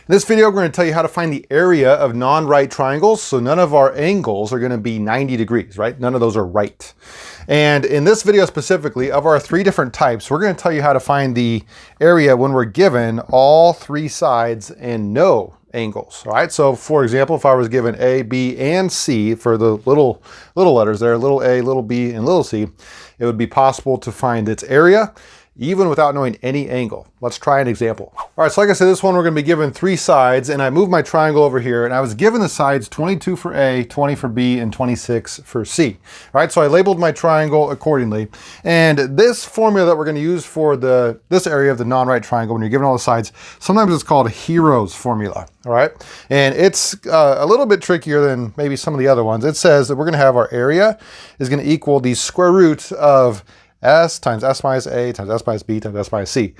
In this video, we're going to tell you how to find the area of non-right triangles. So none of our angles are going to be 90 degrees, right? None of those are right. And in this video specifically, of our three different types, we're going to tell you how to find the area when we're given all three sides and no angles. All right. So for example, if I was given A, B, and C for the little letters there, little a, little b, and little c, it would be possible to find its area even without knowing any angle. Let's try an example. All right, so like I said, this one we're going to be given three sides, and I moved my triangle over here, and I was given the sides 22 for A, 20 for B, and 26 for C. All right, so I labeled my triangle accordingly. And this formula that we're going to use for this area of the non-right triangle, when you're given all the sides, sometimes it's called Hero's formula. All right, and it's a little bit trickier than maybe some of the other ones. It says that we're going to have our area is going to equal the square root of S times S minus A times S minus B times S minus C.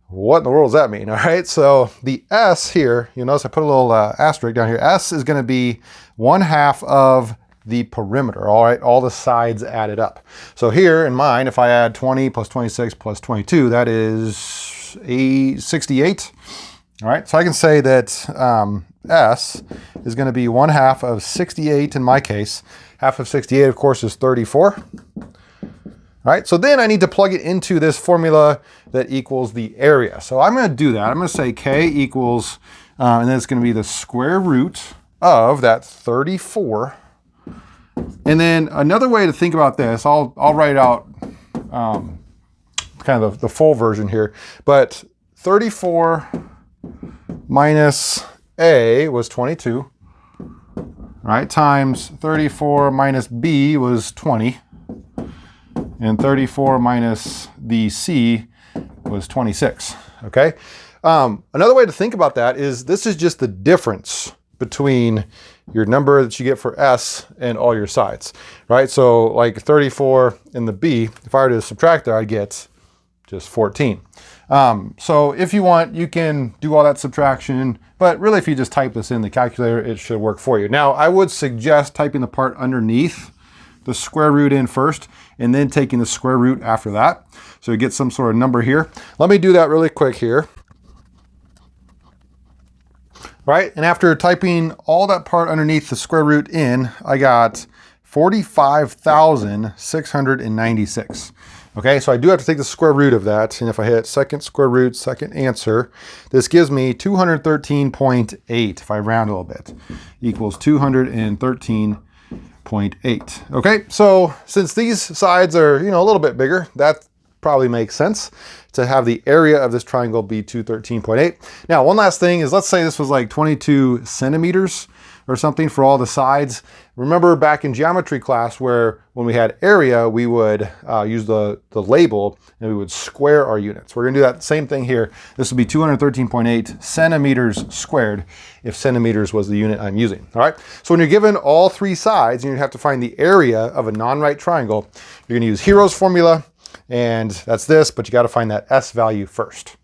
What in the world does that mean? All right, so the S here, you'll notice I put a little asterisk down here. S is going to be 1/2 of the perimeter, all right, all the sides added up. So here in mine, if I add 20 plus 26 plus 22, that is 68. All right, so I can say that S is going to be 1/2 of 68 in my case. Half of 68, of course, is 34. All right, so then I need to plug it into this formula that equals the area. So I'm going to do that. I'm going to say K equals, and then it's going to be the square root of that 34. And then another way to think about this, I'll write out kind of the full version here, but 34 minus A was 22, right, times 34 minus B was 20. And 34 minus the C was 26, okay? Another way to think about that is this is just the difference between your number that you get for S and all your sides, right? So like 34 and the B, if I were to subtract that, I'd get just 14. So if you want, you can do all that subtraction, but really if you just type this in the calculator, it should work for you. Now, I would suggest typing the part underneath the square root in first, and then taking the square root after that. So you get some sort of number here. Let me do that really quick here. Right, and after typing all that part underneath the square root in, I got 45,696. Okay, so I do have to take the square root of that, and if I hit second square root, second answer, this gives me 213.8, if I round a little bit, equals 213.8. Okay, so since these sides are, a little bit bigger, that probably makes sense to have the area of this triangle be 213.8. Now, one last thing is, let's say this was like 22 centimeters or something for all the sides. Remember back in geometry class where when we had area, we would use the label and we would square our units. We're gonna do that same thing here. This would be 213.8 centimeters squared if centimeters was the unit I'm using, all right? So when you're given all three sides and you have to find the area of a non-right triangle, you're gonna use Hero's formula, and that's this, but you gotta find that S value first.